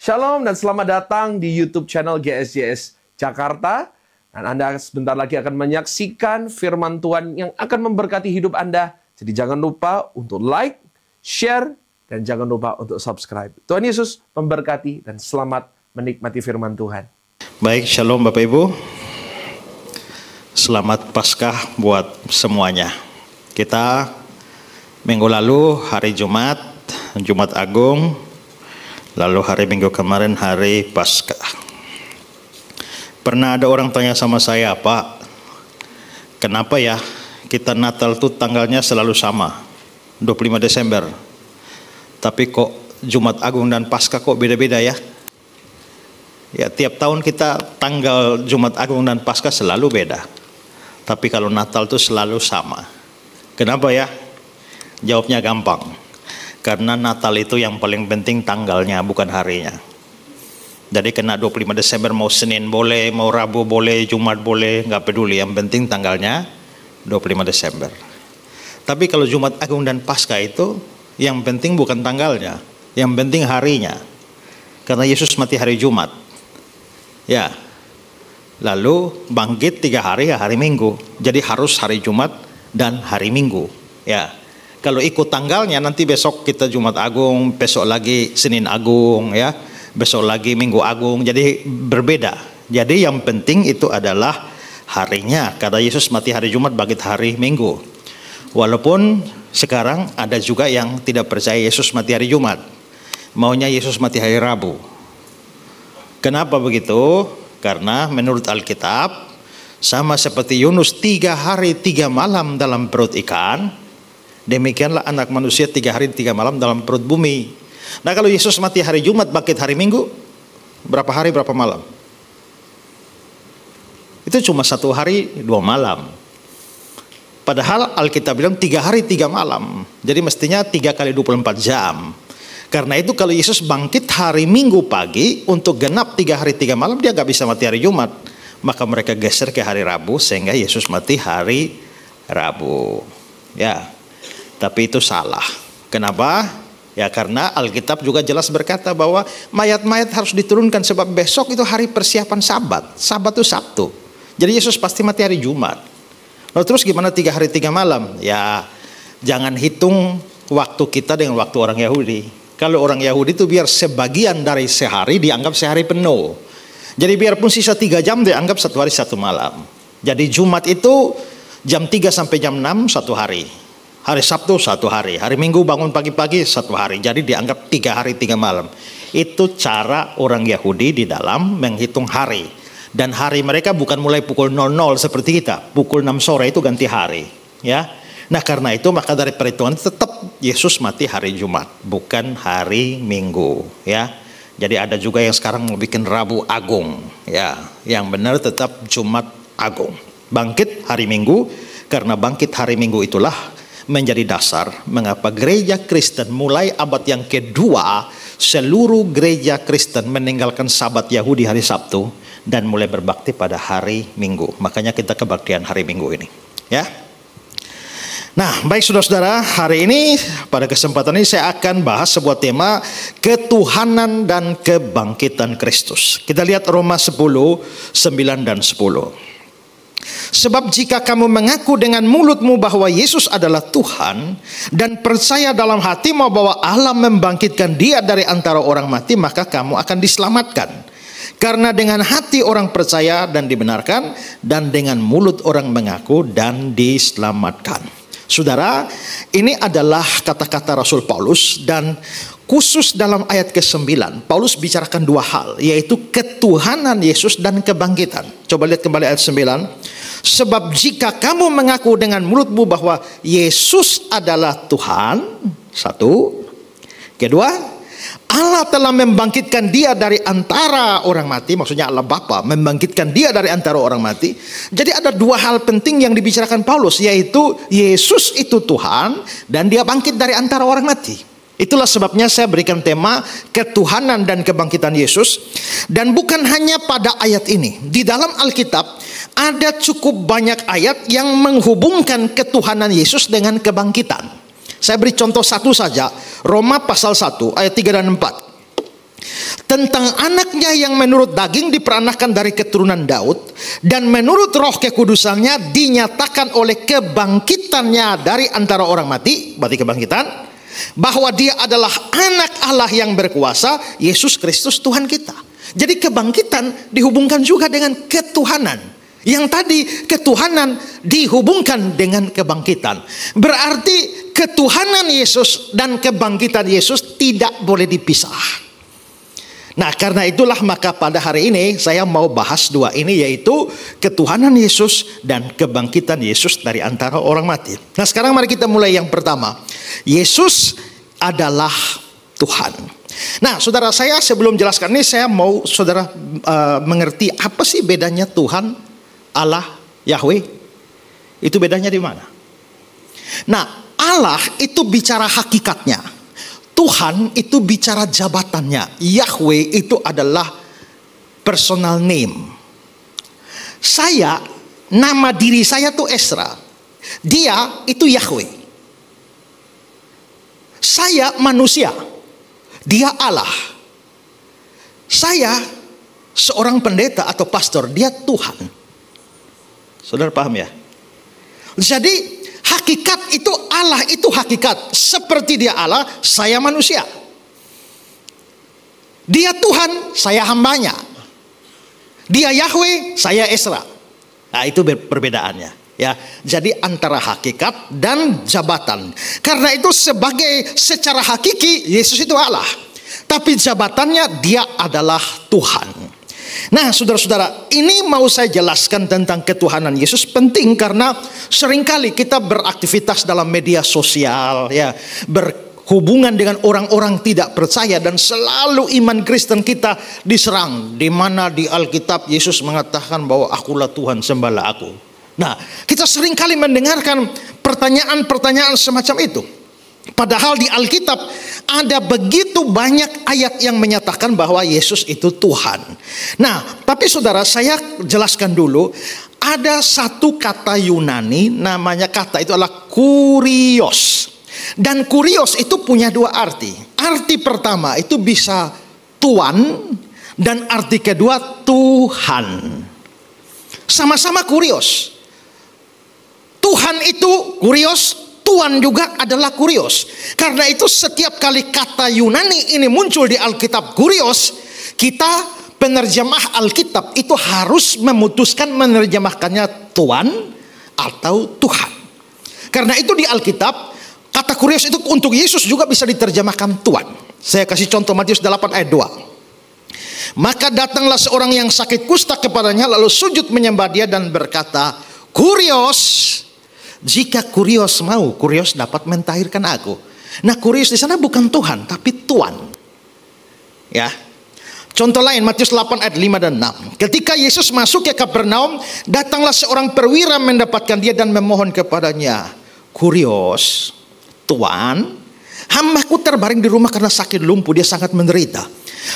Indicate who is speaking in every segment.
Speaker 1: Shalom dan selamat datang di YouTube channel GSJS Jakarta. Dan Anda sebentar lagi akan menyaksikan firman Tuhan yang akan memberkati hidup Anda. Jadi jangan lupa untuk like, share, dan jangan lupa untuk subscribe. Tuhan Yesus memberkati dan selamat menikmati firman Tuhan.
Speaker 2: Baik, shalom Bapak Ibu. Selamat Paskah buat semuanya. Kita minggu lalu hari Jumat Agung, lalu hari Minggu kemarin hari Paskah. Pernah ada orang tanya sama saya, Pak, kenapa ya kita Natal tuh tanggalnya selalu sama, 25 Desember. Tapi kok Jumat Agung dan Paskah kok beda-beda ya? Ya, tiap tahun kita tanggal Jumat Agung dan Paskah selalu beda. Tapi kalau Natal tuh selalu sama. Kenapa ya? Jawabnya gampang. Karena Natal itu yang paling penting tanggalnya, bukan harinya. Jadi kena 25 Desember mau Senin boleh, mau Rabu boleh, Jumat boleh, nggak peduli. Yang penting tanggalnya 25 Desember. Tapi kalau Jumat Agung dan Paskah itu, yang penting bukan tanggalnya, yang penting harinya. Karena Yesus mati hari Jumat. Ya, lalu bangkit 3 hari, ya hari Minggu. Jadi harus hari Jumat dan hari Minggu. Ya. Kalau ikut tanggalnya nanti besok kita Jumat Agung, besok lagi Senin Agung, ya, besok lagi Minggu Agung. Jadi berbeda. Jadi yang penting itu adalah harinya. Karena Yesus mati hari Jumat, bangkit hari Minggu. Walaupun sekarang ada juga yang tidak percaya Yesus mati hari Jumat, maunya Yesus mati hari Rabu. Kenapa begitu? Karena menurut Alkitab sama seperti Yunus 3 hari 3 malam dalam perut ikan, demikianlah anak manusia 3 hari 3 malam dalam perut bumi. Nah, kalau Yesus mati hari Jumat, bangkit hari Minggu, berapa hari berapa malam? Itu cuma 1 hari 2 malam. Padahal Alkitab bilang 3 hari 3 malam. Jadi mestinya 3 kali 24 jam. Karena itu kalau Yesus bangkit hari Minggu pagi untuk genap 3 hari 3 malam, dia gak bisa mati hari Jumat. Maka mereka geser ke hari Rabu sehingga Yesus mati hari Rabu. Ya. Tapi itu salah. Kenapa? Ya karena Alkitab juga jelas berkata bahwa mayat-mayat harus diturunkan sebab besok itu hari persiapan Sabat. Sabat itu Sabtu. Jadi Yesus pasti mati hari Jumat. Lalu terus gimana 3 hari 3 malam? Ya jangan hitung waktu kita dengan waktu orang Yahudi. Kalau orang Yahudi itu biar sebagian dari sehari dianggap sehari penuh. Jadi biarpun sisa 3 jam dianggap 1 hari 1 malam. Jadi Jumat itu jam 3 sampai jam 6 1 hari. Hari Sabtu 1 hari, hari Minggu bangun pagi-pagi 1 hari. Jadi dianggap 3 hari 3 malam. Itu cara orang Yahudi di dalam menghitung hari. Dan hari mereka bukan mulai pukul 00 seperti kita. Pukul 6 sore itu ganti hari. Ya. Nah karena itu maka dari perhitungan tetap Yesus mati hari Jumat, bukan hari Minggu. Ya. Jadi ada juga yang sekarang mau bikin Rabu Agung. Ya. Yang benar tetap Jumat Agung. Bangkit hari Minggu, karena bangkit hari Minggu itulah menjadi dasar mengapa gereja Kristen mulai abad yang kedua seluruh gereja Kristen meninggalkan Sabat Yahudi hari Sabtu dan mulai berbakti pada hari Minggu. Makanya kita kebaktian hari Minggu ini, ya. Nah, baik saudara-saudara, hari ini pada kesempatan ini saya akan bahas sebuah tema ketuhanan dan kebangkitan Kristus. Kita lihat Roma 10, 9 dan 10. Sebab jika kamu mengaku dengan mulutmu bahwa Yesus adalah Tuhan dan percaya dalam hatimu bahwa Allah membangkitkan dia dari antara orang mati, maka kamu akan diselamatkan. Karena dengan hati orang percaya dan dibenarkan, dan dengan mulut orang mengaku dan diselamatkan. Saudara, ini adalah kata-kata Rasul Paulus, dan khusus dalam ayat ke-9 Paulus bicarakan 2 hal, yaitu ketuhanan Yesus dan kebangkitan. Coba lihat kembali ayat 9. Sebab jika kamu mengaku dengan mulutmu bahwa Yesus adalah Tuhan, 1. Kedua, Allah telah membangkitkan dia dari antara orang mati, maksudnya Allah Bapa membangkitkan dia dari antara orang mati. Jadi ada 2 hal penting yang dibicarakan Paulus, yaitu Yesus itu Tuhan dan dia bangkit dari antara orang mati. Itulah sebabnya saya berikan tema ketuhanan dan kebangkitan Yesus. Dan bukan hanya pada ayat ini. Di dalam Alkitab ada cukup banyak ayat yang menghubungkan ketuhanan Yesus dengan kebangkitan. Saya beri contoh satu saja. Roma pasal 1 ayat 3 dan 4. tentang anaknya yang menurut daging diperanakan dari keturunan Daud, dan menurut roh kekudusannya dinyatakan oleh kebangkitannya dari antara orang mati, berarti kebangkitan, bahwa dia adalah anak Allah yang berkuasa, Yesus Kristus Tuhan kita. Jadi kebangkitan dihubungkan juga dengan ketuhanan. Yang tadi ketuhanan dihubungkan dengan kebangkitan. Berarti ketuhanan Yesus dan kebangkitan Yesus tidak boleh dipisah. Nah, karena itulah maka pada hari ini saya mau bahas dua ini, yaitu ketuhanan Yesus dan kebangkitan Yesus dari antara orang mati. Nah, sekarang mari kita mulai yang pertama. Yesus adalah Tuhan. Nah, saudara, saya sebelum jelaskan ini, saya mau saudara mengerti apa sih bedanya Tuhan, Allah, Yahweh. Itu bedanya di mana? Nah, Allah itu bicara hakikatnya. Tuhan itu bicara jabatannya. Yahweh itu adalah personal name. Saya, nama diri saya tuh Esra. Dia itu Yahweh. Saya manusia. Dia Allah. Saya seorang pendeta atau pastor. Dia Tuhan. Saudara paham ya? Jadi hakikat itu, Allah itu hakikat. Seperti dia Allah, saya manusia. Dia Tuhan, saya hambanya. Dia Yahweh, saya Esra. Nah, itu perbedaannya. Ya, jadi antara hakikat dan jabatan. Karena itu secara hakiki Yesus itu Allah. Tapi jabatannya dia adalah Tuhan. Nah, saudara-saudara, ini mau saya jelaskan tentang ketuhanan Yesus penting karena seringkali kita beraktivitas dalam media sosial, ya, berhubungan dengan orang-orang tidak percaya, dan selalu iman Kristen kita diserang. Di mana di Alkitab Yesus mengatakan bahwa akulah Tuhan, sembahlah aku. Nah, kita seringkali mendengarkan pertanyaan-pertanyaan semacam itu. Padahal di Alkitab ada begitu banyak ayat yang menyatakan bahwa Yesus itu Tuhan. Nah, tapi saudara, saya jelaskan dulu. Ada satu kata Yunani, namanya kata itu adalah kurios. Dan kurios itu punya dua arti. Arti pertama itu bisa tuan, dan arti kedua Tuhan. Sama-sama kurios. Tuhan itu kurios, Tuhan juga adalah kurios. Karena itu setiap kali kata Yunani ini muncul di Alkitab kurios, kita penerjemah Alkitab itu harus memutuskan menerjemahkannya Tuhan atau Tuhan. Karena itu di Alkitab kata kurios itu untuk Yesus juga bisa diterjemahkan Tuhan. Saya kasih contoh Matius 8 ayat 2. Maka datanglah seorang yang sakit kusta kepadanya, lalu sujud menyembah dia dan berkata, kurios, jika kurios mau, kurios dapat mentahirkan aku. Nah, kurios di sana bukan Tuhan, tapi Tuan. Ya. Contoh lain, Matius 8 ayat 5 dan 6. Ketika Yesus masuk ke Kapernaum, datanglah seorang perwira mendapatkan dia dan memohon kepadanya, kurios, Tuan, hambaku terbaring di rumah karena sakit lumpuh, dia sangat menderita.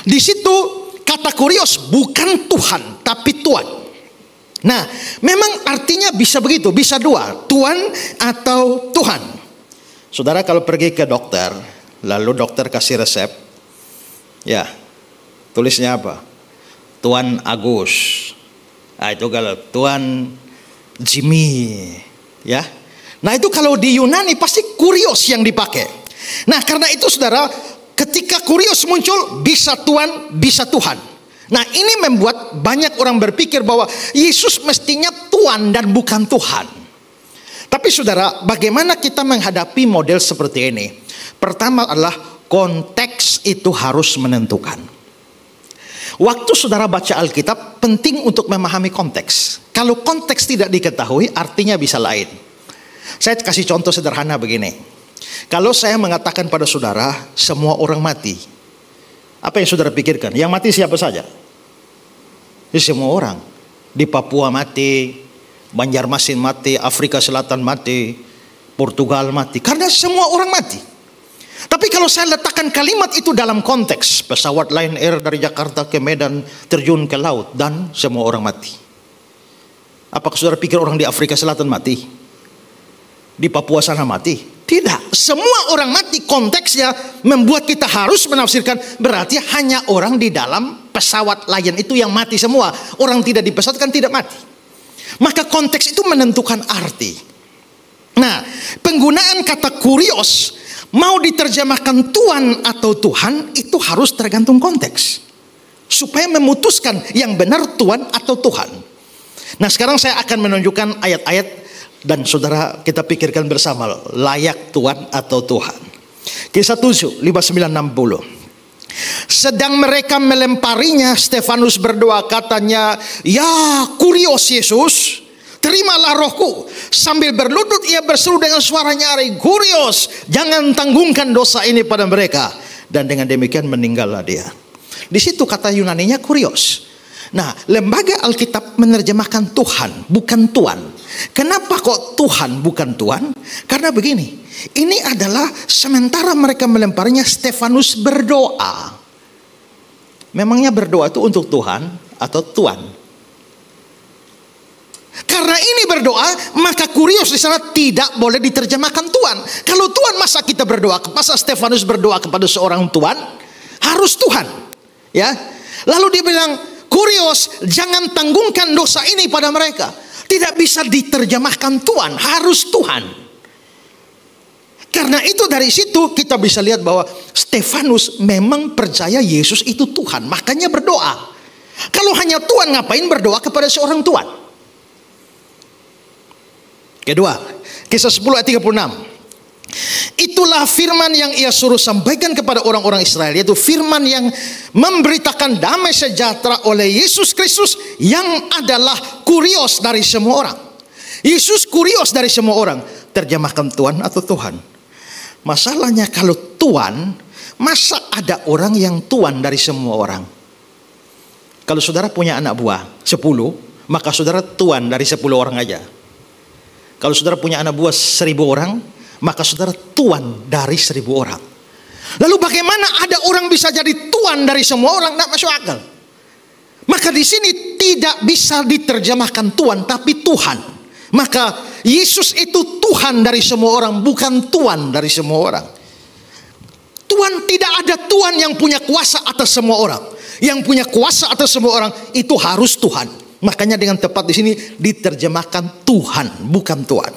Speaker 2: Di situ kata kurios bukan Tuhan, tapi Tuan. Nah, memang artinya bisa begitu, bisa dua, Tuhan atau Tuhan. Saudara kalau pergi ke dokter, lalu dokter kasih resep, ya, tulisnya apa? Tuan Agus. Nah, itu kalau Tuan Jimmy, ya. Nah, itu kalau di Yunani pasti kurios yang dipakai. Nah, karena itu saudara, ketika kurios muncul, bisa Tuhan, bisa Tuhan. Nah, ini membuat banyak orang berpikir bahwa Yesus mestinya Tuhan dan bukan Tuhan. Tapi saudara, bagaimana kita menghadapi model seperti ini? Pertama adalah konteks itu harus menentukan. Waktu saudara baca Alkitab, penting untuk memahami konteks. Kalau konteks tidak diketahui, artinya bisa lain. Saya kasih contoh sederhana begini. Kalau saya mengatakan pada saudara, semua orang mati, apa yang saudara pikirkan? Yang mati siapa saja? Ya, semua orang. Di Papua mati, Banjarmasin mati, Afrika Selatan mati, Portugal mati. Karena semua orang mati. Tapi kalau saya letakkan kalimat itu dalam konteks, pesawat Lion Air dari Jakarta ke Medan terjun ke laut dan semua orang mati. Apakah saudara pikir orang di Afrika Selatan mati? Di Papua sana mati? Tidak. semua orang mati, konteksnya membuat kita harus menafsirkan berarti hanya orang di dalam pesawat Lion itu yang mati semua. Orang tidak di pesawat kan tidak mati. Maka konteks itu menentukan arti. Nah, penggunaan kata kurios mau diterjemahkan Tuhan atau Tuhan itu harus tergantung konteks. Supaya memutuskan yang benar Tuhan atau Tuhan. Nah, sekarang saya akan menunjukkan ayat-ayat dan saudara kita pikirkan bersama, layak Tuhan atau Tuhan. Kisah 7, 59-60. Sedang mereka melemparinya, Stefanus berdoa katanya, "Ya kurios Yesus, terimalah rohku." Sambil berlutut ia berseru dengan suara nyaring, "Kurios, jangan tanggungkan dosa ini pada mereka." Dan dengan demikian meninggallah dia. Di situ kata Yunaninya kurios. Nah, lembaga Alkitab menerjemahkan Tuhan, bukan Tuan. Kenapa kok Tuhan bukan Tuan? Karena begini, ini adalah sementara mereka melemparinya, Stefanus berdoa. Memangnya berdoa itu untuk Tuhan atau Tuan? Karena ini berdoa, maka kurios di sana tidak boleh diterjemahkan Tuhan. Kalau Tuhan, masa kita berdoa? Masa Stefanus berdoa kepada seorang Tuhan? Harus Tuhan, ya. Lalu dia bilang, kurios, jangan tanggungkan dosa ini pada mereka. Tidak bisa diterjemahkan Tuhan, harus Tuhan. Karena itu dari situ kita bisa lihat bahwa Stefanus memang percaya Yesus itu Tuhan, makanya berdoa. Kalau hanya Tuhan, ngapain berdoa kepada seorang Tuhan? Kedua, kisah 10 ayat 36. Itulah firman yang ia suruh sampaikan kepada orang-orang Israel, yaitu firman yang memberitakan damai sejahtera oleh Yesus Kristus yang adalah kurios dari semua orang. Yesus kurios dari semua orang. Terjemahkan Tuhan atau Tuhan. Masalahnya kalau Tuhan, masa ada orang yang Tuhan dari semua orang? Kalau saudara punya anak buah 10, maka saudara Tuhan dari 10 orang aja. Kalau saudara punya anak buah 1000 orang, maka saudara Tuhan dari 1000 orang. Lalu bagaimana ada orang bisa jadi Tuhan dari semua orang? Tidak masuk akal. Maka di sini tidak bisa diterjemahkan Tuhan, tapi Tuhan. Maka Yesus itu Tuhan dari semua orang, bukan Tuhan dari semua orang. Tuhan, tidak ada Tuhan yang punya kuasa atas semua orang. Yang punya kuasa atas semua orang itu harus Tuhan. Makanya dengan tepat di sini diterjemahkan Tuhan, bukan Tuhan.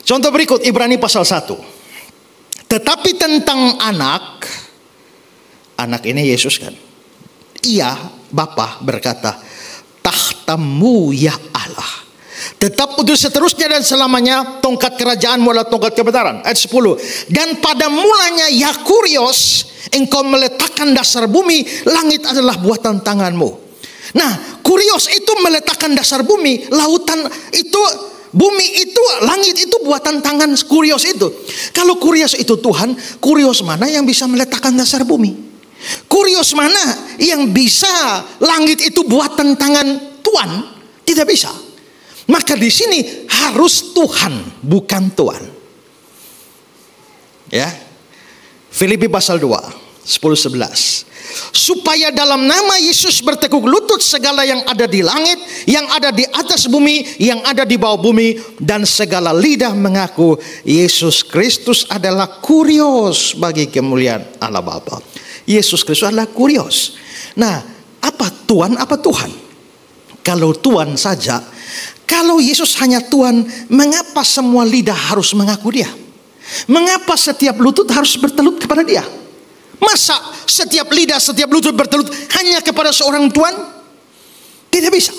Speaker 2: Contoh berikut, Ibrani pasal 1. Tetapi tentang anak ini Yesus kan. Ia, Bapa berkata, "Tahtamu ya Allah, tetap untuk seterusnya dan selamanya, tongkat kerajaanmu adalah tongkat kebenaran." Ayat 10. Dan pada mulanya ya kurios, engkau meletakkan dasar bumi, langit adalah buatan tanganmu. Nah, kurios itu meletakkan dasar bumi, lautan itu, bumi itu, langit itu buatan tangan kurios itu. Kalau kurios itu Tuhan, kurios mana yang bisa meletakkan dasar bumi? Kurios mana yang bisa langit itu buatan tangan Tuhan? Tidak bisa. Maka di sini harus Tuhan, bukan Tuhan. Ya. Filipi pasal 2, 10-11. Supaya dalam nama Yesus bertekuk lutut segala yang ada di langit, yang ada di atas bumi, yang ada di bawah bumi, dan segala lidah mengaku Yesus Kristus adalah kurios bagi kemuliaan Allah Bapa. Yesus Kristus adalah kurios. Nah, apa Tuhan, apa Tuhan? Kalau Tuhan saja, kalau Yesus hanya Tuhan, mengapa semua lidah harus mengaku dia? Mengapa setiap lutut harus bertelut kepada dia? Masa setiap lidah, setiap lutut bertelut hanya kepada seorang Tuhan? Tidak bisa.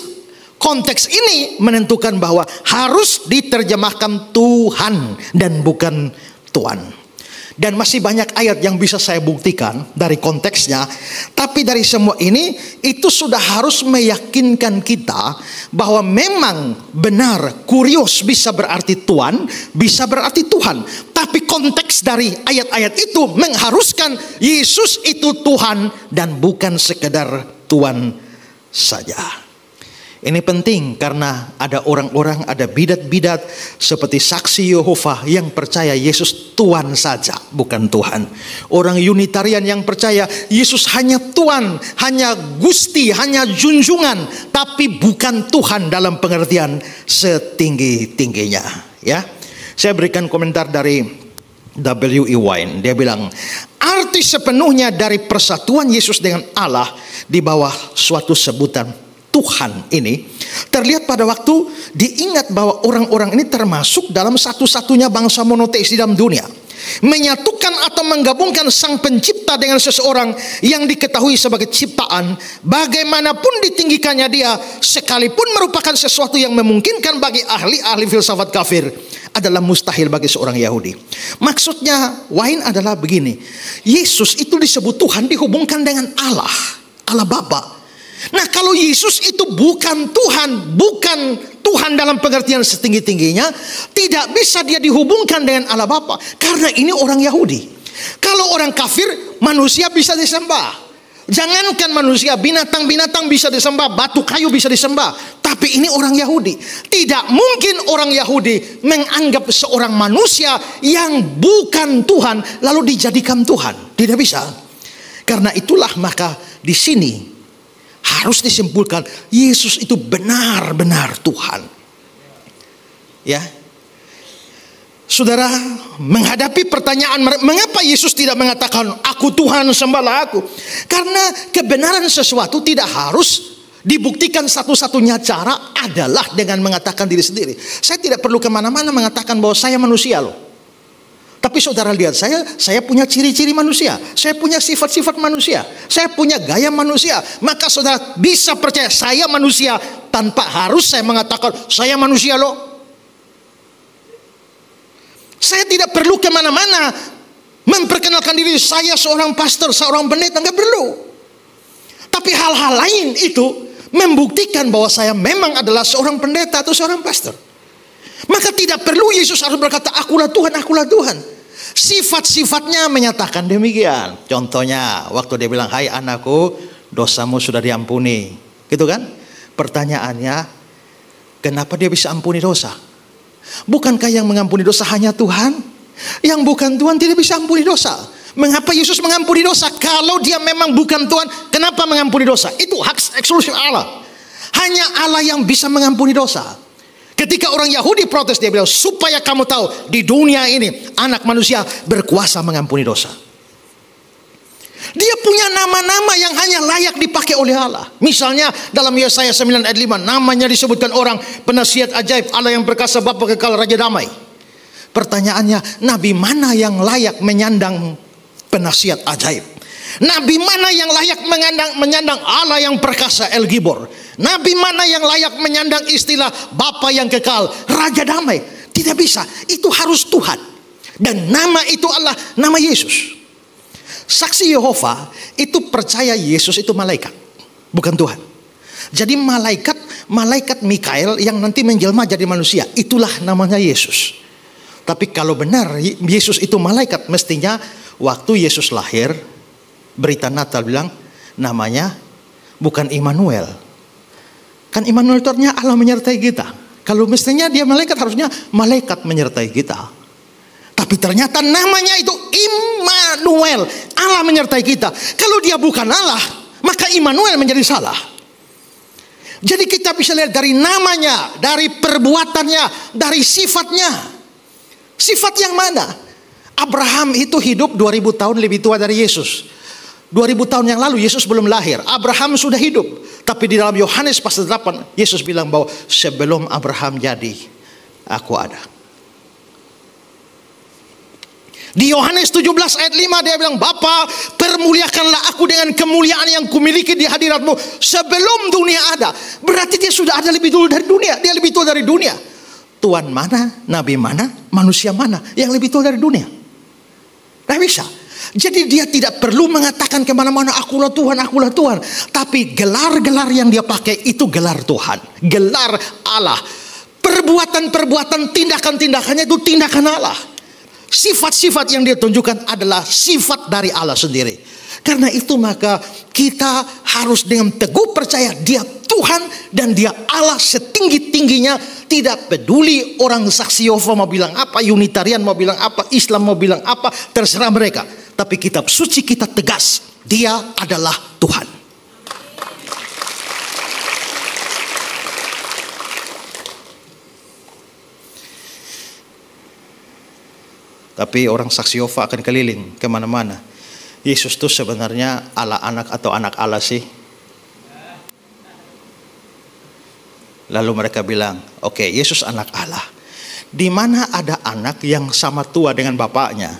Speaker 2: Konteks ini menentukan bahwa harus diterjemahkan Tuhan dan bukan Tuhan. Dan masih banyak ayat yang bisa saya buktikan dari konteksnya. Tapi dari semua ini, itu sudah harus meyakinkan kita bahwa memang benar kurios bisa berarti Tuhan, bisa berarti Tuhan. Tapi konteks dari ayat-ayat itu mengharuskan Yesus itu Tuhan dan bukan sekedar Tuhan saja. Ini penting karena ada orang-orang, ada bidat-bidat seperti saksi Yehova yang percaya Yesus Tuhan saja, bukan Tuhan. Orang Unitarian yang percaya Yesus hanya Tuhan, hanya Gusti, hanya junjungan, tapi bukan Tuhan dalam pengertian setinggi-tingginya. Ya, saya berikan komentar dari W.E. Wine. Dia bilang, arti sepenuhnya dari persatuan Yesus dengan Allah di bawah suatu sebutan Tuhan ini terlihat pada waktu diingat bahwa orang-orang ini termasuk dalam satu-satunya bangsa monoteis di dalam dunia. Menyatukan atau menggabungkan sang pencipta dengan seseorang yang diketahui sebagai ciptaan, bagaimanapun ditinggikannya dia, sekalipun merupakan sesuatu yang memungkinkan bagi ahli-ahli filsafat kafir, adalah mustahil bagi seorang Yahudi. Maksudnya Wine adalah begini, Yesus itu disebut Tuhan dihubungkan dengan Allah, Allah Bapa. Nah, kalau Yesus itu bukan Tuhan, bukan Tuhan dalam pengertian setinggi-tingginya, tidak bisa dia dihubungkan dengan Allah Bapa, karena ini orang Yahudi. Kalau orang kafir, manusia bisa disembah. Jangankan manusia, binatang-binatang bisa disembah, batu kayu bisa disembah. Tapi ini orang Yahudi. Tidak mungkin orang Yahudi menganggap seorang manusia yang bukan Tuhan lalu dijadikan Tuhan. Tidak bisa. Karena itulah maka di sini harus disimpulkan Yesus itu benar-benar Tuhan. Ya. Saudara, menghadapi pertanyaan mengapa Yesus tidak mengatakan aku Tuhan, sembahlah aku? Karena kebenaran sesuatu tidak harus dibuktikan, satu-satunya cara adalah dengan mengatakan diri sendiri. Saya tidak perlu kemana-mana mengatakan bahwa saya manusia loh. Tapi saudara lihat saya punya ciri-ciri manusia, saya punya sifat-sifat manusia, saya punya gaya manusia. Maka saudara bisa percaya saya manusia tanpa harus saya mengatakan saya manusia loh. Saya tidak perlu kemana-mana memperkenalkan diri saya seorang pastor, seorang pendeta, nggak perlu. Tapi hal-hal lain itu membuktikan bahwa saya memang adalah seorang pendeta atau seorang pastor. Maka tidak perlu Yesus harus berkata akulah Tuhan, akulah Tuhan. Sifat-sifatnya menyatakan demikian. Contohnya waktu dia bilang, hai anakku, dosamu sudah diampuni, gitu kan? Pertanyaannya, kenapa dia bisa ampuni dosa? Bukankah yang mengampuni dosa hanya Tuhan? Yang bukan Tuhan tidak bisa ampuni dosa. Mengapa Yesus mengampuni dosa? Kalau dia memang bukan Tuhan, kenapa mengampuni dosa? Itu hak eksklusif Allah. Hanya Allah yang bisa mengampuni dosa. Ketika orang Yahudi protes, dia bilang, supaya kamu tahu di dunia ini anak manusia berkuasa mengampuni dosa. Dia punya nama-nama yang hanya layak dipakai oleh Allah. Misalnya dalam Yesaya 9 ayat 5, namanya disebutkan orang penasihat ajaib, Allah yang perkasa, Bapa kekal, Raja damai. Pertanyaannya, nabi mana yang layak menyandang penasihat ajaib? Nabi mana yang layak menyandang Allah yang perkasa, El Gibor? Nabi mana yang layak menyandang istilah Bapa yang kekal, Raja damai? Tidak bisa, itu harus Tuhan. Dan nama itu Allah, nama Yesus. Saksi Yehova itu percaya Yesus itu malaikat, bukan Tuhan. Jadi malaikat Mikael yang nanti menjelma jadi manusia, itulah namanya Yesus. Tapi kalau benar Yesus itu malaikat, mestinya waktu Yesus lahir, berita Natal bilang namanya bukan Immanuel. Kan Immanuel itu artinya Allah menyertai kita. Kalau mestinya dia malaikat, harusnya malaikat menyertai kita. Tapi ternyata namanya itu Immanuel, Allah menyertai kita. Kalau dia bukan Allah, maka Immanuel menjadi salah. Jadi kita bisa lihat dari namanya, dari perbuatannya, dari sifatnya. Sifat yang mana? Abraham itu hidup 2000 tahun lebih tua dari Yesus. 2000 tahun yang lalu Yesus belum lahir, Abraham sudah hidup. Tapi di dalam Yohanes pasal 8 Yesus bilang bahwa sebelum Abraham jadi, aku ada. Di Yohanes 17 ayat 5 dia bilang, Bapa, permuliakanlah aku dengan kemuliaan yang kumiliki di hadiratmu sebelum dunia ada. Berarti dia sudah ada lebih dulu dari dunia, dia lebih tua dari dunia. Tuhan mana, nabi mana, manusia mana yang lebih tua dari dunia? Tidak bisa. Jadi dia tidak perlu mengatakan kemana-mana akulah Tuhan, akulah Tuhan. Tapi gelar-gelar yang dia pakai itu gelar Tuhan, gelar Allah. Perbuatan-perbuatan, tindakan-tindakannya itu tindakan Allah. Sifat-sifat yang dia tunjukkan adalah sifat dari Allah sendiri. Karena itu maka kita harus dengan teguh percaya dia Tuhan dan dia Allah setinggi-tingginya. Tidak peduli orang saksi Yehova mau bilang apa, Unitarian mau bilang apa, Islam mau bilang apa, terserah mereka. Tapi kitab suci kita tegas, dia adalah Tuhan. Tapi orang saksi Yehova akan keliling kemana-mana. Yesus itu sebenarnya Allah anak atau anak Allah sih? Lalu mereka bilang, oke, Yesus anak Allah. Di mana ada anak yang sama tua dengan bapaknya?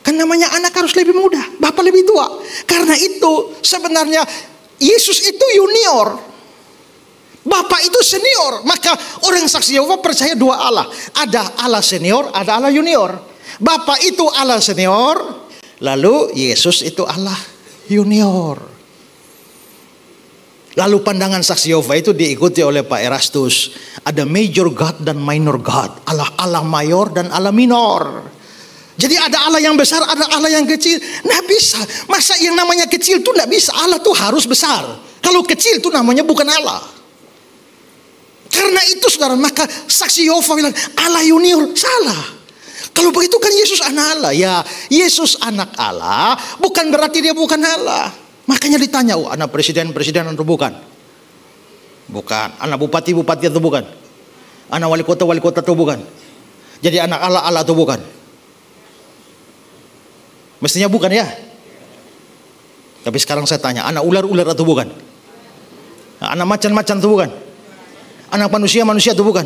Speaker 2: Kan namanya anak harus lebih muda, bapak lebih tua. Karena itu sebenarnya Yesus itu junior, bapak itu senior. Maka orang saksi Yehova percaya dua Allah. Ada Allah senior, ada Allah junior. Bapak itu Allah senior, lalu Yesus itu Allah junior. Lalu pandangan saksi Yehova itu diikuti oleh Pak Erastus. Ada major God dan minor God. Allah mayor dan Allah minor. Jadi ada Allah yang besar, ada Allah yang kecil. Nggak bisa. Masa yang namanya kecil itu nggak bisa. Allah tuh harus besar. Kalau kecil itu namanya bukan Allah. Karena itu saudara, maka saksi Yehova bilang Allah junior. Salah. Kalau begitu kan Yesus anak Allah. Ya, Yesus anak Allah bukan berarti dia bukan Allah. Makanya ditanya, oh, anak presiden atau bukan? Bukan. Anak bupati atau bukan? Anak wali kota atau bukan? Jadi anak Allah atau bukan? Mestinya bukan ya. Tapi sekarang saya tanya, anak ular atau bukan? Anak macan atau bukan? Anak manusia atau bukan?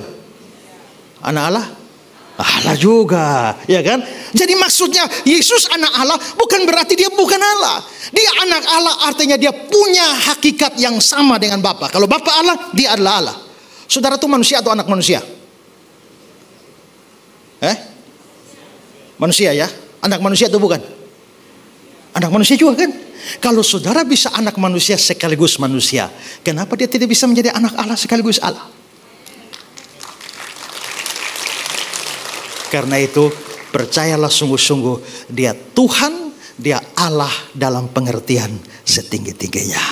Speaker 2: Anak Allah? Allah juga, ya kan? Jadi maksudnya Yesus anak Allah bukan berarti dia bukan Allah. Dia anak Allah artinya dia punya hakikat yang sama dengan Bapa. Kalau Bapa Allah, dia adalah Allah. Saudara itu manusia atau anak manusia? Manusia ya? Anak manusia atau bukan? Anak manusia juga kan? Kalau saudara bisa anak manusia sekaligus manusia, kenapa dia tidak bisa menjadi anak Allah sekaligus Allah? Karena itu percayalah sungguh-sungguh dia Tuhan, dia Allah dalam pengertian setinggi-tingginya.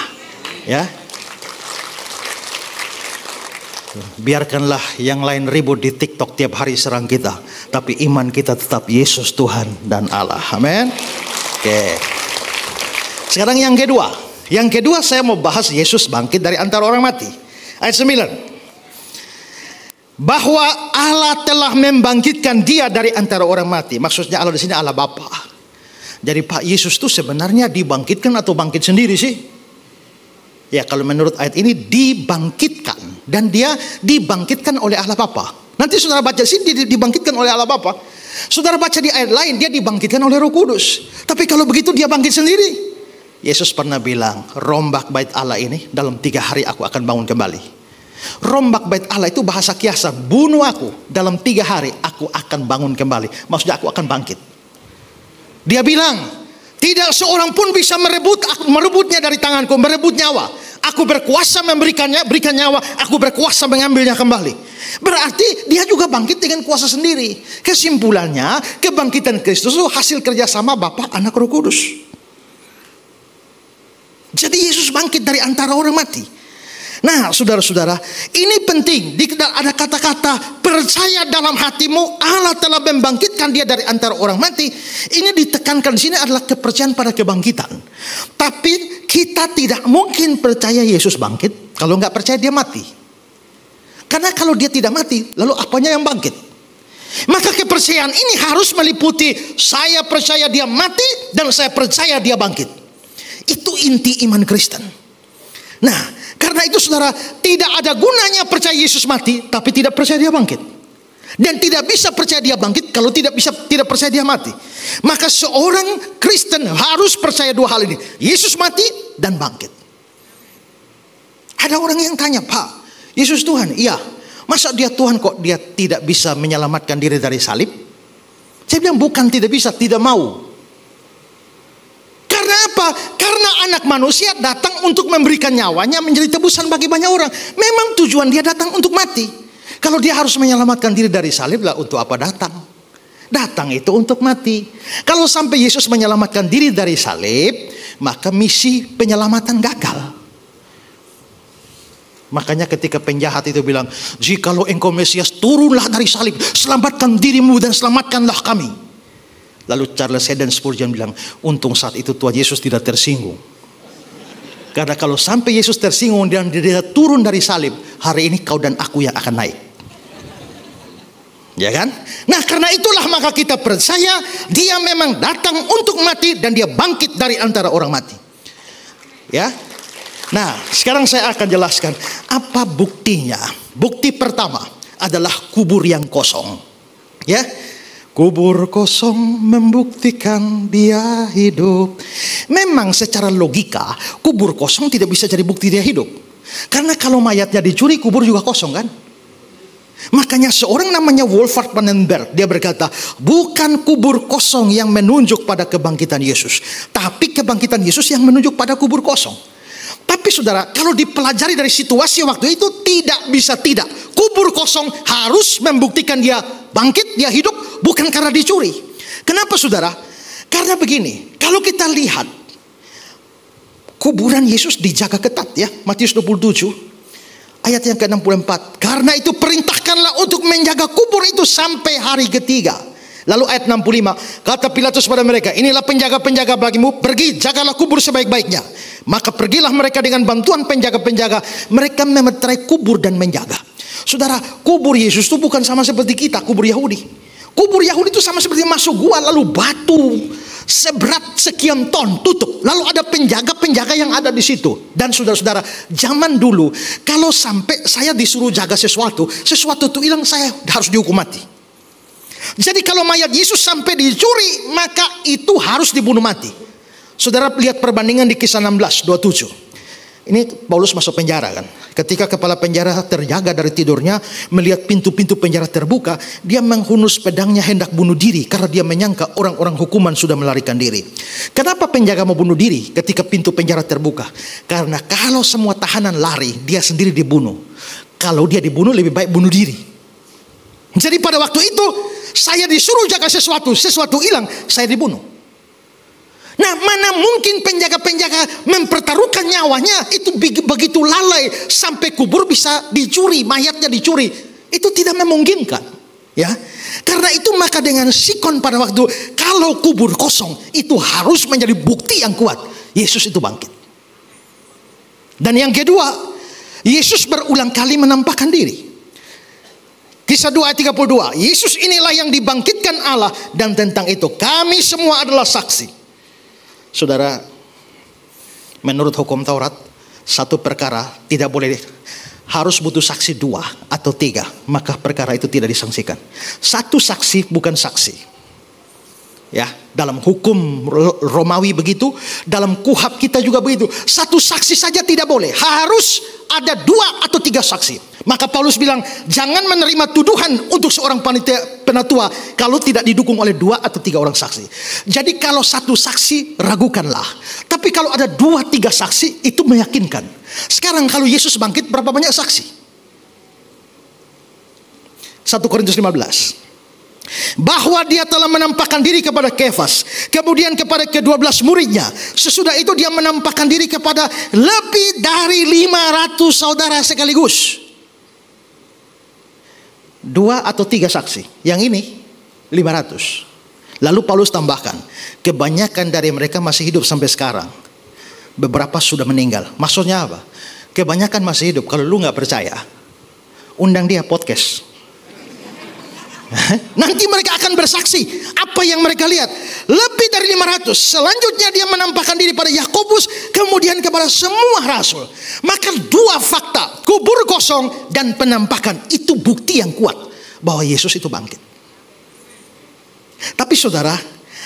Speaker 2: Ya. Biarkanlah yang lain ribut di TikTok tiap hari serang kita, tapi iman kita tetap Yesus Tuhan dan Allah. Amin. Oke. Sekarang yang kedua. Yang kedua saya mau bahas Yesus bangkit dari antara orang mati. Ayat 9. Bahwa Allah telah membangkitkan dia dari antara orang mati. Maksudnya Allah di sini Allah Bapa. Jadi Pak Yesus itu sebenarnya dibangkitkan atau bangkit sendiri sih? Ya, kalau menurut ayat ini dibangkitkan. Dan dia dibangkitkan oleh Allah Bapa. Nanti saudara baca sini dibangkitkan oleh Allah Bapa. Saudara baca di ayat lain dia dibangkitkan oleh Roh Kudus. Tapi kalau begitu dia bangkit sendiri. Yesus pernah bilang, rombak bait Allah ini dalam 3 hari aku akan bangun kembali. Rombak bait Allah itu bahasa kiasan, bunuh aku dalam 3 hari aku akan bangun kembali. Maksudnya aku akan bangkit. Dia bilang, tidak seorang pun bisa merebutnya dari tanganku, merebut nyawa. Aku berkuasa memberikannya, berikan nyawa. Aku berkuasa mengambilnya kembali. Berarti dia juga bangkit dengan kuasa sendiri. Kesimpulannya, kebangkitan Kristus itu hasil kerjasama Bapa, Anak, Roh Kudus. Jadi Yesus bangkit dari antara orang mati. Nah, saudara-saudara, ini penting. Ada kata-kata percaya dalam hatimu Allah telah membangkitkan dia dari antara orang mati. Ini ditekankan di sini adalah kepercayaan pada kebangkitan. Tapi kita tidak mungkin percaya Yesus bangkit kalau nggak percaya dia mati. Karena kalau dia tidak mati, lalu apanya yang bangkit? Maka kepercayaan ini harus meliputi saya percaya dia mati dan saya percaya dia bangkit. Itu inti iman Kristen. Nah, karena itu saudara, tidak ada gunanya percaya Yesus mati tapi tidak percaya dia bangkit. Dan tidak bisa percaya dia bangkit kalau tidak percaya dia mati. Maka seorang Kristen harus percaya dua hal ini, Yesus mati dan bangkit. Ada orang yang tanya, Pak, Yesus Tuhan? Iya. Masa dia Tuhan kok dia tidak bisa menyelamatkan diri dari salib? Saya bilang bukan tidak bisa, tidak mau. Karena apa? Karena anak manusia datang untuk memberikan nyawanya menjadi tebusan bagi banyak orang. Memang tujuan dia datang untuk mati. Kalau dia harus menyelamatkan diri dari salib, lah untuk apa datang? Datang itu untuk mati. Kalau sampai Yesus menyelamatkan diri dari salib, maka misi penyelamatan gagal. Makanya ketika penjahat itu bilang, jikalau engkau Mesias, turunlah dari salib, selamatkan dirimu dan selamatkanlah kami. Lalu Charles Haddon Spurgeon bilang, untung saat itu Tuhan Yesus tidak tersinggung. Karena kalau sampai Yesus tersinggung dan dia turun dari salib, hari ini kau dan aku yang akan naik. Ya kan? Nah, karena itulah maka kita percaya dia memang datang untuk mati dan dia bangkit dari antara orang mati. Ya. Nah, sekarang saya akan jelaskan apa buktinya. Bukti pertama adalah kubur yang kosong. Ya. Kubur kosong membuktikan dia hidup. Memang secara logika kubur kosong tidak bisa jadi bukti dia hidup. Karena kalau mayatnya dicuri, kubur juga kosong kan? Makanya seorang namanya Wolfhard Pannenberg, dia berkata, bukan kubur kosong yang menunjuk pada kebangkitan Yesus, tapi kebangkitan Yesus yang menunjuk pada kubur kosong. Tapi saudara, kalau dipelajari dari situasi waktu itu, tidak bisa tidak. Kubur kosong harus membuktikan dia bangkit, dia hidup, bukan karena dicuri. Kenapa saudara? Karena begini, kalau kita lihat kuburan Yesus dijaga ketat ya, Matius 27 ayat yang ke-64. Karena itu perintahkanlah untuk menjaga kubur itu sampai hari ketiga. Lalu ayat 65, kata Pilatus pada mereka, inilah penjaga-penjaga bagimu, pergi jagalah kubur sebaik-baiknya. Maka pergilah mereka dengan bantuan penjaga-penjaga, mereka memeterai kubur dan menjaga. Saudara, kubur Yesus itu bukan sama seperti kita, kubur Yahudi. Kubur Yahudi itu sama seperti masuk gua lalu batu seberat sekian ton tutup. Lalu ada penjaga-penjaga yang ada di situ. Dan saudara-saudara, zaman dulu kalau sampai saya disuruh jaga sesuatu itu hilang, saya harus dihukum mati. Jadi kalau mayat Yesus sampai dicuri, maka itu harus dibunuh mati. Saudara lihat perbandingan di Kisah 16:27. Ini Paulus masuk penjara kan. Ketika kepala penjara terjaga dari tidurnya, melihat pintu-pintu penjara terbuka, dia menghunus pedangnya hendak bunuh diri karena dia menyangka orang-orang hukuman sudah melarikan diri. Kenapa penjaga mau bunuh diri ketika pintu penjara terbuka? Karena kalau semua tahanan lari, dia sendiri dibunuh. Kalau dia dibunuh, lebih baik bunuh diri. Jadi pada waktu itu saya disuruh jaga sesuatu hilang, saya dibunuh. Nah, mana mungkin penjaga-penjaga mempertaruhkan nyawanya itu begitu lalai sampai kubur bisa dicuri, mayatnya dicuri. Itu tidak memungkinkan, ya. Karena itu maka dengan sikon pada waktu kalau kubur kosong itu harus menjadi bukti yang kuat Yesus itu bangkit. Dan yang kedua, Yesus berulang kali menampakkan diri. Kisah 2 ayat 32, Yesus inilah yang dibangkitkan Allah dan tentang itu kami semua adalah saksi. Saudara, menurut hukum Taurat, satu perkara tidak boleh, harus butuh saksi 2 atau 3, maka perkara itu tidak disangsikan. Satu saksi bukan saksi. Ya, dalam hukum Romawi begitu, dalam kuhab kita juga begitu. Satu saksi saja tidak boleh, harus ada 2 atau 3 saksi. Maka Paulus bilang, jangan menerima tuduhan untuk seorang penatua kalau tidak didukung oleh 2 atau 3 orang saksi. Jadi kalau satu saksi, ragukanlah. Tapi kalau ada 2-3 saksi, itu meyakinkan. Sekarang kalau Yesus bangkit, berapa banyak saksi? 1 Korintus 15. Bahwa dia telah menampakkan diri kepada Kefas, kemudian kepada ke-12 muridnya. Sesudah itu dia menampakkan diri kepada lebih dari 500 saudara sekaligus. 2 atau 3 saksi. Yang ini 500. Lalu Paulus tambahkan, kebanyakan dari mereka masih hidup sampai sekarang. Beberapa sudah meninggal. Maksudnya apa? Kebanyakan masih hidup. Kalau lu gak percaya, undang dia podcast. Nanti mereka akan bersaksi apa yang mereka lihat. Lebih dari 500. Selanjutnya dia menampakkan diri pada Yakobus, kemudian kepada semua rasul. Maka 2 fakta, kubur kosong dan penampakan, itu bukti yang kuat bahwa Yesus itu bangkit. Tapi saudara,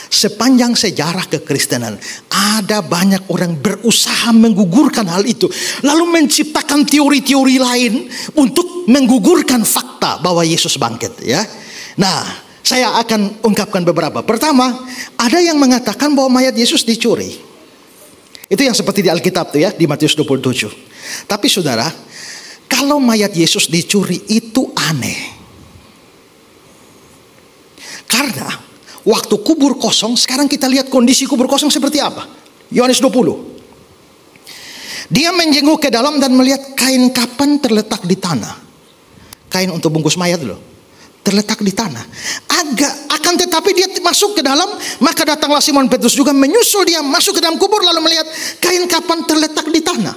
Speaker 2: sepanjang sejarah kekristenan ada banyak orang berusaha menggugurkan hal itu, lalu menciptakan teori-teori lain untuk menggugurkan fakta bahwa Yesus bangkit, ya. Nah, saya akan ungkapkan beberapa. Pertama, ada yang mengatakan bahwa mayat Yesus dicuri. Itu yang seperti di Alkitab tuh ya, di Matius 27. Tapi saudara, kalau mayat Yesus dicuri itu aneh. Karena waktu kubur kosong, sekarang kita lihat kondisi kubur kosong seperti apa. Yohanes 20. Dia menjenguk ke dalam dan melihat kain kapan terletak di tanah. Kain untuk bungkus mayat loh. Terletak di tanah. Akan tetapi dia masuk ke dalam, maka datanglah Simon Petrus juga menyusul dia masuk ke dalam kubur lalu melihat kain kapan terletak di tanah.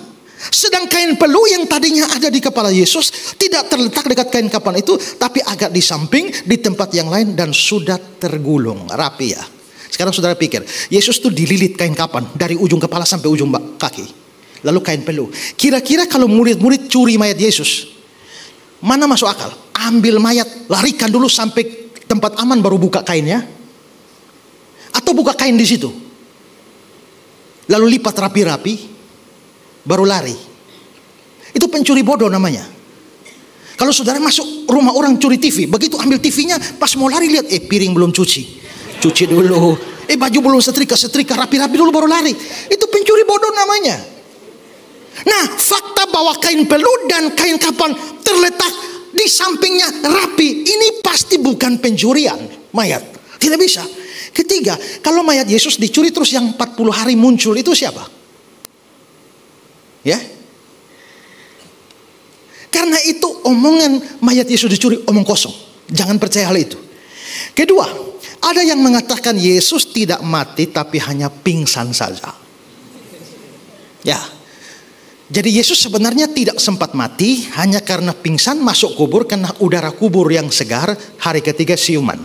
Speaker 2: Sedang kain peluh yang tadinya ada di kepala Yesus tidak terletak dekat kain kapan itu, tapi agak di samping, di tempat yang lain, dan sudah tergulung rapi ya. Sekarang saudara pikir, Yesus tuh dililit kain kapan dari ujung kepala sampai ujung kaki, lalu kain peluh. Kira-kira kalau murid-murid curi mayat Yesus, mana masuk akal? Ambil mayat, larikan dulu sampai tempat aman baru buka kainnya, atau buka kain di situ, lalu lipat rapi-rapi, baru lari. Itu pencuri bodoh namanya. Kalau saudara masuk rumah orang curi TV, begitu ambil TV-nya, pas mau lari lihat, piring belum cuci dulu, baju belum setrika rapi-rapi dulu baru lari. Itu pencuri bodoh namanya. Nah, fakta bahwa kain peluh dan kain kapan terletak di sampingnya rapi, ini pasti bukan pencurian mayat. Tidak bisa. Ketiga, kalau mayat Yesus dicuri terus yang 40 hari muncul, itu siapa? Ya. Karena itu omongan mayat Yesus dicuri omong kosong. Jangan percaya hal itu. Kedua, ada yang mengatakan Yesus tidak mati tapi hanya pingsan saja. Ya. Jadi Yesus sebenarnya tidak sempat mati, hanya karena pingsan masuk kubur karena udara kubur yang segar, hari ketiga siuman.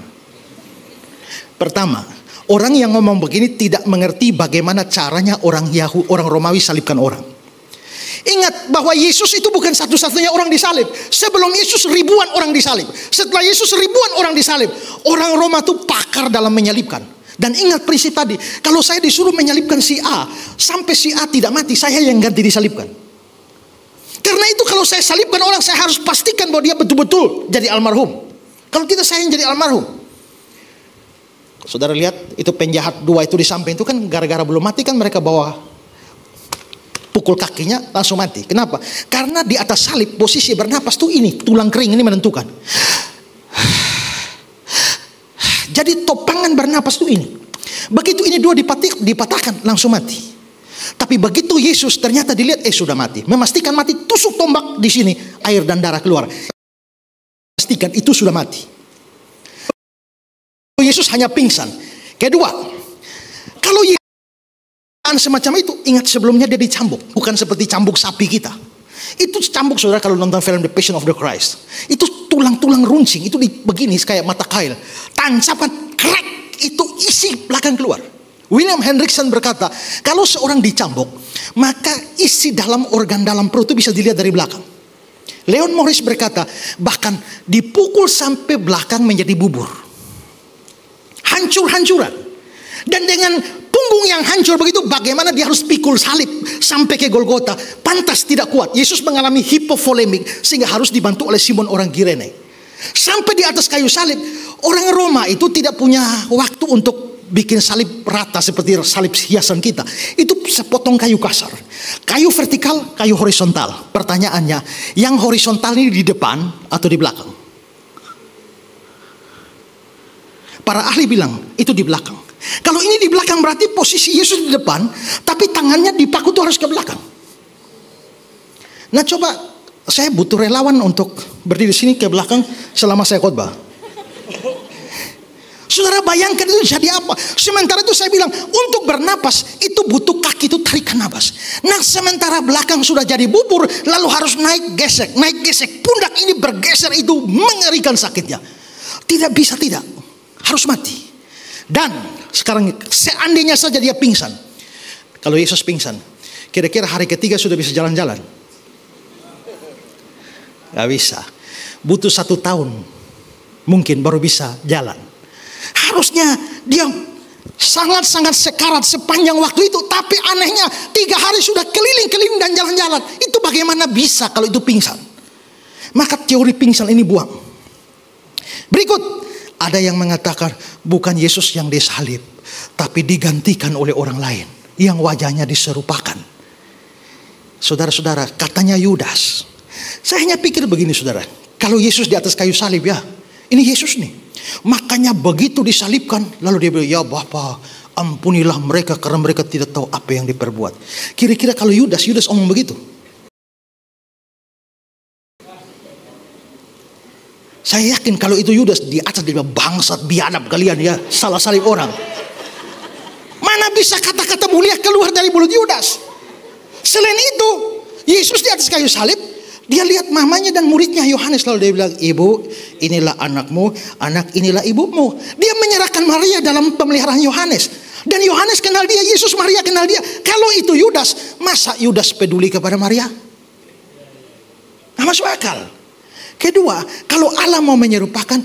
Speaker 2: Pertama, orang yang ngomong begini tidak mengerti bagaimana caranya orang Romawi salibkan orang. Ingat bahwa Yesus itu bukan satu-satunya orang disalib. Sebelum Yesus ribuan orang disalib. Setelah Yesus ribuan orang disalib. Orang Roma itu pakar dalam menyalibkan. Dan ingat prinsip tadi, kalau saya disuruh menyalibkan si A, sampai si A tidak mati, saya yang ganti disalibkan. Karena itu kalau saya salibkan orang, saya harus pastikan bahwa dia betul-betul jadi almarhum. Kalau tidak, saya yang jadi almarhum. Saudara lihat, itu penjahat dua itu di samping itu kan gara-gara belum mati kan mereka bawa pukul kakinya langsung mati. Kenapa? Karena di atas salib posisi bernapas tuh ini tulang kering ini menentukan. Jadi topangan bernapas tuh ini. Begitu ini dua dipatahkan langsung mati. Tapi begitu Yesus ternyata dilihat sudah mati. Memastikan mati, tusuk tombak di sini, air dan darah keluar. Pastikan itu sudah mati. Yesus hanya pingsan. Kedua, kalau Yesus semacam itu, ingat sebelumnya dia dicambuk, bukan seperti cambuk sapi kita. Itu cambuk saudara kalau nonton film The Passion of the Christ. Itu tulang-tulang runcing, itu begini kayak mata kail. Tancapan krek, itu isi belakang keluar. William Hendrickson berkata, kalau seorang dicambuk, maka isi dalam organ dalam perut itu bisa dilihat dari belakang. Leon Morris berkata, bahkan dipukul sampai belakang menjadi bubur. Hancur-hancuran. Dan dengan punggung yang hancur begitu, bagaimana dia harus pikul salib sampai ke Golgota. Pantas tidak kuat. Yesus mengalami hipovolemik sehingga harus dibantu oleh Simon orang Kirene. Sampai di atas kayu salib, orang Roma itu tidak punya waktu untuk bikin salib rata seperti salib hiasan kita. Itu sepotong kayu kasar. Kayu vertikal, kayu horizontal. Pertanyaannya, yang horizontal ini di depan atau di belakang? Para ahli bilang itu di belakang. Kalau ini di belakang berarti posisi Yesus di depan, tapi tangannya dipaku tuh harus ke belakang. Nah coba, saya butuh relawan untuk berdiri sini ke belakang selama saya khotbah. Saudara bayangkan itu jadi apa? Sementara itu saya bilang, untuk bernapas itu butuh kaki itu tarikan napas. Nah sementara belakang sudah jadi bubur, lalu harus naik gesek. Pundak ini bergeser, itu mengerikan sakitnya. Tidak bisa tidak, harus mati. Dan sekarang seandainya saja dia pingsan. Kalau Yesus pingsan, kira-kira hari ketiga sudah bisa jalan-jalan? Gak bisa. Butuh 1 tahun mungkin baru bisa jalan. Harusnya dia sangat-sangat sekarat sepanjang waktu itu. Tapi anehnya 3 hari sudah keliling-keliling dan jalan-jalan. Itu bagaimana bisa kalau itu pingsan? Maka teori pingsan ini buang. Berikut, ada yang mengatakan bukan Yesus yang disalib, tapi digantikan oleh orang lain yang wajahnya diserupakan. Saudara-saudara, katanya Yudas. Saya hanya pikir begini saudara, kalau Yesus di atas kayu salib ya, ini Yesus nih. Makanya begitu disalibkan, lalu dia bilang, ya Bapa, ampunilah mereka karena mereka tidak tahu apa yang diperbuat. Kira-kira kalau Yudas omong begitu? Saya yakin kalau itu Yudas di atas dia bilang, bangsat biadab kalian ya, salah salib orang. Mana bisa kata-kata mulia keluar dari mulut Yudas? Selain itu, Yesus di atas kayu salib, dia lihat mamanya dan muridnya Yohanes, lalu dia bilang, ibu, inilah anakmu, anak inilah ibumu. Dia menyerahkan Maria dalam pemeliharaan Yohanes. Dan Yohanes kenal dia, Yesus, Maria kenal dia. Kalau itu Yudas, masa Yudas peduli kepada Maria? Nggak masuk akal. Kedua, kalau Allah mau menyerupakan,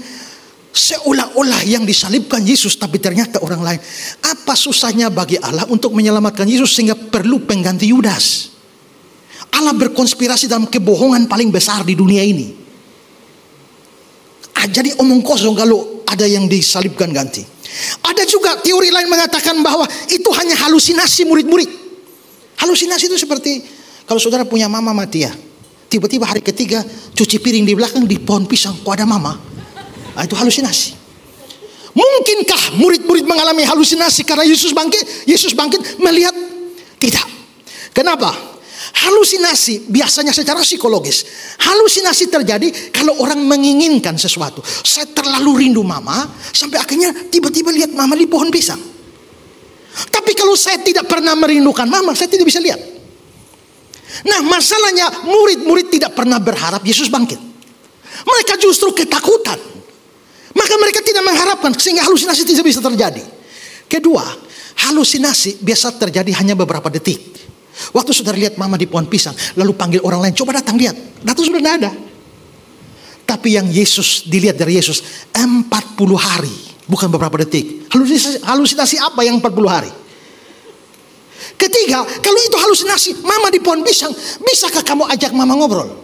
Speaker 2: seolah-olah yang disalibkan Yesus tapi ternyata orang lain. Apa susahnya bagi Allah untuk menyelamatkan Yesus sehingga perlu pengganti Yudas? Allah berkonspirasi dalam kebohongan paling besar di dunia ini. Jadi omong kosong kalau ada yang disalibkan ganti. Ada juga teori lain mengatakan bahwa itu hanya halusinasi murid-murid. Halusinasi itu seperti kalau saudara punya mama mati ya, tiba-tiba hari ketiga cuci piring di belakang di pohon pisang, kok ada mama? Nah, itu halusinasi. Mungkinkah murid-murid mengalami halusinasi karena Yesus bangkit? Yesus bangkit melihat? Tidak. Kenapa? Halusinasi biasanya secara psikologis. Halusinasi terjadi kalau orang menginginkan sesuatu. Saya terlalu rindu mama sampai akhirnya tiba-tiba lihat mama di pohon pisang. Tapi kalau saya tidak pernah merindukan mama, saya tidak bisa lihat. Nah, masalahnya murid-murid tidak pernah berharap Yesus bangkit. Mereka justru ketakutan. Maka mereka tidak mengharapkan sehingga halusinasi tidak bisa terjadi. Kedua, halusinasi biasa terjadi hanya beberapa detik. Waktu saudara lihat mama di pohon pisang, lalu panggil orang lain, coba datang lihat. Datang sudah tidak ada. Tapi yang Yesus dilihat dari Yesus 40 hari, bukan beberapa detik. Halusinasi apa yang 40 hari? Ketiga, kalau itu halusinasi, mama di pohon pisang, bisakah kamu ajak mama ngobrol?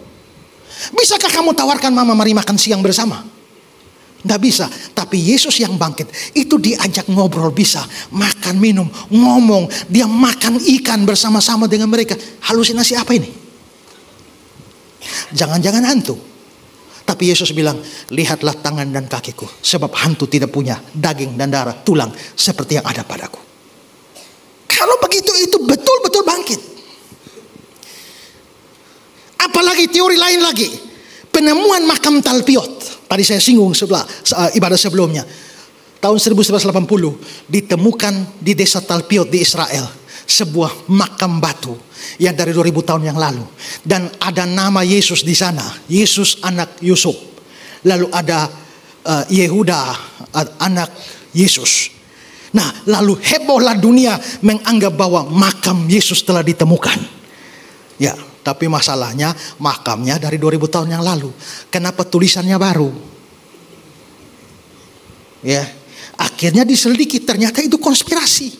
Speaker 2: Bisakah kamu tawarkan mama mari makan siang bersama? Tidak bisa. Tapi Yesus yang bangkit itu diajak ngobrol, bisa makan, minum, ngomong. Dia makan ikan bersama-sama dengan mereka. Halusinasi apa ini? Jangan-jangan hantu. Tapi Yesus bilang, lihatlah tangan dan kakiku, sebab hantu tidak punya daging dan darah, tulang seperti yang ada padaku. Kalau begitu itu betul-betul bangkit. Apalagi teori lain lagi, penemuan makam Talpiot. Tadi saya singgung sebelah ibadah sebelumnya. Tahun 1980 ditemukan di desa Talpiot di Israel sebuah makam batu yang dari 2000 tahun yang lalu. Dan ada nama Yesus di sana. Yesus anak Yusuf. Lalu ada Yehuda anak Yesus. Nah, lalu hebohlah dunia menganggap bahwa makam Yesus telah ditemukan. Ya. Tapi masalahnya makamnya dari 2000 tahun yang lalu. Kenapa tulisannya baru? Ya, akhirnya diselidiki ternyata itu konspirasi.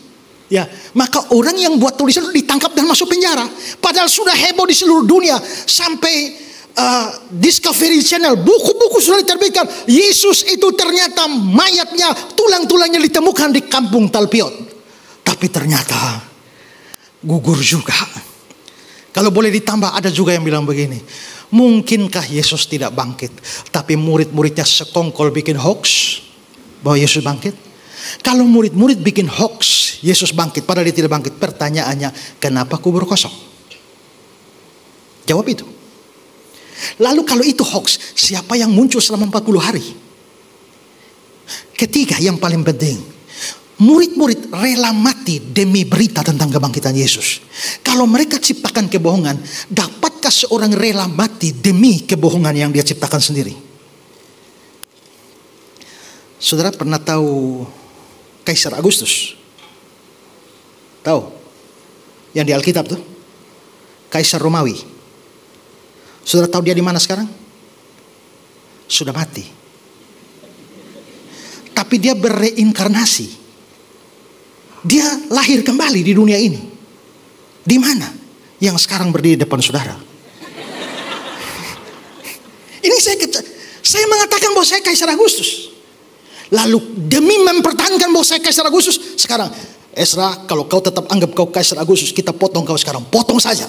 Speaker 2: Ya, maka orang yang buat tulisan ditangkap dan masuk penjara. Padahal sudah heboh di seluruh dunia sampai Discovery Channel, buku-buku sudah diterbitkan. Yesus itu ternyata mayatnya, tulang-tulangnya ditemukan di kampung Talpiot. Tapi ternyata gugur juga. Kalau boleh ditambah, ada juga yang bilang begini, mungkinkah Yesus tidak bangkit, tapi murid-muridnya sekongkol bikin hoax bahwa Yesus bangkit? Kalau murid-murid bikin hoax Yesus bangkit padahal dia tidak bangkit, pertanyaannya, kenapa kubur kosong? Jawab itu. Lalu kalau itu hoax, siapa yang muncul selama 40 hari? Ketiga, yang paling penting, murid-murid rela mati demi berita tentang kebangkitan Yesus. Kalau mereka ciptakan kebohongan, dapatkah seorang rela mati demi kebohongan yang dia ciptakan sendiri? Saudara pernah tahu Kaisar Agustus? Tahu? Yang di Alkitab tuh? Kaisar Romawi. Saudara tahu dia di mana sekarang? Sudah mati. Tapi dia berreinkarnasi. Dia lahir kembali di dunia ini. Di mana? Yang sekarang berdiri depan saudara. Ini saya mengatakan bahwa saya Kaisar Agustus. Lalu demi mempertahankan bahwa saya Kaisar Agustus, sekarang Ezra, kalau kau tetap anggap kau Kaisar Agustus, kita potong kau sekarang. Potong saja.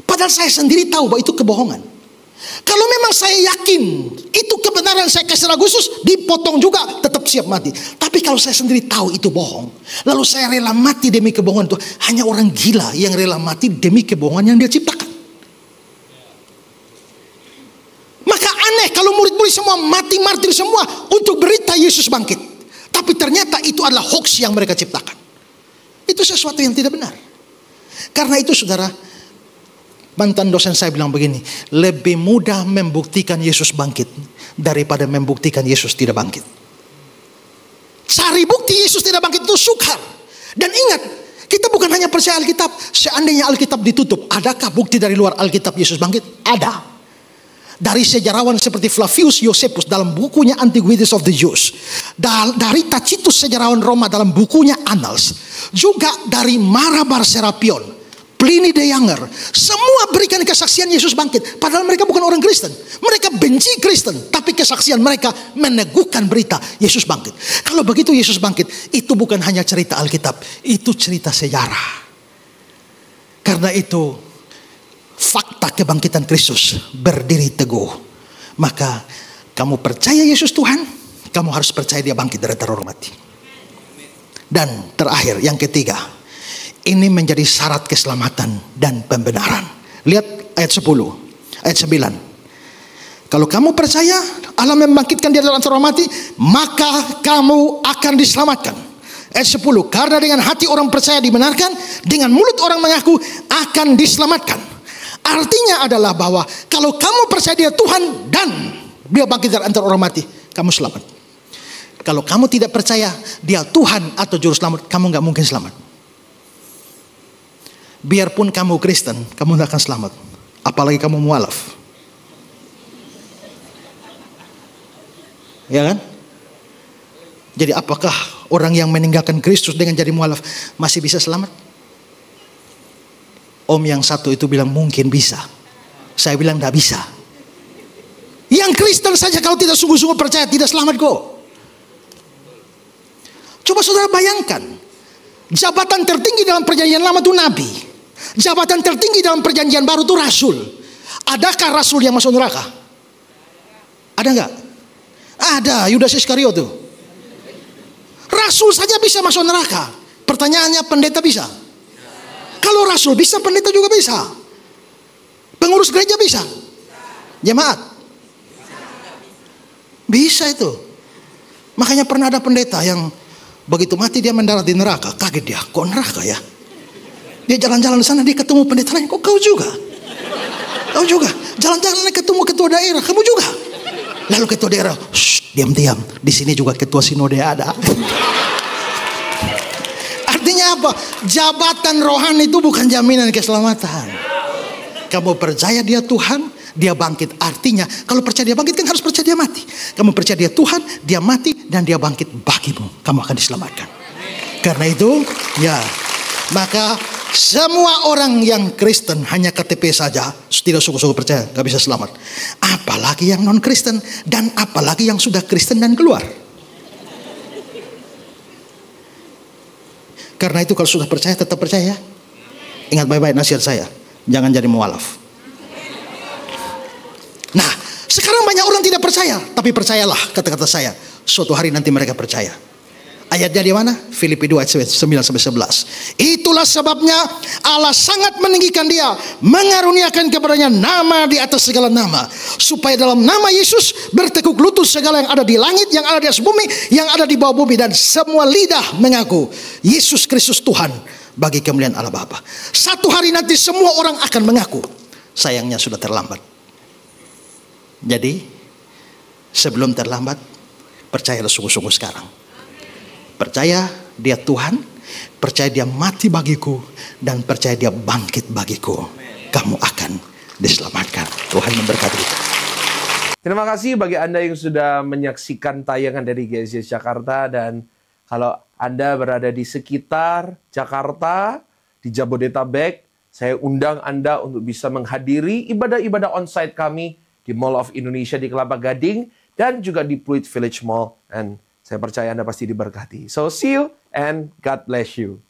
Speaker 2: Padahal saya sendiri tahu bahwa itu kebohongan. Kalau memang saya yakin itu kebenaran saya Kaisar Agustus, dipotong juga, tetap siap mati. Tapi kalau saya sendiri tahu itu bohong, lalu saya rela mati demi kebohongan itu, hanya orang gila yang rela mati demi kebohongan yang dia ciptakan. Maka aneh kalau murid-murid semua mati martir semua untuk berita Yesus bangkit. Tapi ternyata itu adalah hoax yang mereka ciptakan. Itu sesuatu yang tidak benar. Karena itu saudara, Mantan dosen saya bilang begini, lebih mudah membuktikan Yesus bangkit daripada membuktikan Yesus tidak bangkit. Cari bukti Yesus tidak bangkit itu sukar. Dan ingat, kita bukan hanya percaya Alkitab. Seandainya Alkitab ditutup, adakah bukti dari luar Alkitab Yesus bangkit? Ada. Dari sejarawan seperti Flavius Josephus dalam bukunya Antiquities of the Jews, dari Tacitus sejarawan Roma dalam bukunya Annals, juga dari Marabar Serapion, Pliny the Younger, semua berikan kesaksian Yesus bangkit. Padahal mereka bukan orang Kristen, mereka benci Kristen, tapi kesaksian mereka meneguhkan berita Yesus bangkit. Kalau begitu Yesus bangkit, itu bukan hanya cerita Alkitab, itu cerita sejarah. Karena itu fakta kebangkitan Kristus berdiri teguh. Maka kamu percaya Yesus Tuhan, kamu harus percaya dia bangkit dari antara orang mati. Dan terakhir, yang ketiga, ini menjadi syarat keselamatan dan pembenaran. Lihat ayat 10, ayat 9. Kalau kamu percaya Allah membangkitkan dia dari antara orang mati, maka kamu akan diselamatkan. Ayat 10, karena dengan hati orang percaya dibenarkan, dengan mulut orang mengaku akan diselamatkan. Artinya adalah bahwa kalau kamu percaya dia Tuhan dan dia bangkit dari antara orang mati, kamu selamat. Kalau kamu tidak percaya dia Tuhan atau juru selamat, kamu gak mungkin selamat. Biarpun kamu Kristen, kamu gak akan selamat. Apalagi kamu mualaf. Ya kan? Jadi apakah orang yang meninggalkan Kristus dengan jadi mualaf masih bisa selamat? Om yang satu itu bilang mungkin bisa. Saya bilang tidak bisa. Yang Kristen saja kalau tidak sungguh-sungguh percaya tidak selamat kok. Coba saudara bayangkan. Jabatan tertinggi dalam perjanjian lama itu nabi. Jabatan tertinggi dalam perjanjian baru itu rasul. Adakah rasul yang masuk neraka? Ada enggak? Ada, Yudas Iskariot tuh. Rasul saja bisa masuk neraka. Pertanyaannya, pendeta bisa? Kalau rasul bisa, pendeta juga bisa. Pengurus gereja bisa. Jemaat bisa itu. Makanya pernah ada pendeta yang begitu mati dia mendarat di neraka. Kaget dia, kok neraka ya? Dia jalan-jalan di sana, dia ketemu pendeta lain. Kok kau juga? Kau juga. Jalan-jalan ketemu ketua daerah, kamu juga. Lalu ketua daerah, diam-diam. Di sini juga ketua sinode ada. Artinya apa? Jabatan rohani itu bukan jaminan keselamatan. Kamu percaya dia Tuhan, dia bangkit. Artinya kalau percaya dia bangkit kan harus percaya dia mati. Kamu percaya dia Tuhan, dia mati dan dia bangkit bagimu. Kamu akan diselamatkan. Karena itu ya, maka semua orang yang Kristen hanya KTP saja, tidak sungguh-sungguh percaya, gak bisa selamat. Apalagi yang non Kristen dan apalagi yang sudah Kristen dan keluar. Karena itu kalau sudah percaya tetap percaya. Ingat baik-baik nasihat saya. Jangan jadi mualaf. Nah, sekarang banyak orang tidak percaya. Tapi percayalah kata-kata saya. Suatu hari nanti mereka percaya. Ayatnya di mana? Filipi 2 ayat 9-11. Itulah sebabnya Allah sangat meninggikan dia, mengaruniakan kepadanya nama di atas segala nama, supaya dalam nama Yesus bertekuk lutut segala yang ada di langit, yang ada di atas bumi, yang ada di bawah bumi, dan semua lidah mengaku Yesus Kristus Tuhan bagi kemuliaan Allah Bapa. Satu hari nanti semua orang akan mengaku. Sayangnya sudah terlambat. Jadi sebelum terlambat, percayalah sungguh-sungguh sekarang. Percaya dia Tuhan, percaya dia mati bagiku, dan percaya dia bangkit bagiku. Kamu akan diselamatkan. Tuhan memberkati kita.
Speaker 1: Terima kasih bagi Anda yang sudah menyaksikan tayangan dari GSJS Jakarta. Dan kalau Anda berada di sekitar Jakarta, di Jabodetabek, saya undang Anda untuk bisa menghadiri ibadah-ibadah onsite kami di Mall of Indonesia di Kelapa Gading dan juga di Pluit Village Mall. And saya percaya Anda pasti diberkati. So see you and God bless you.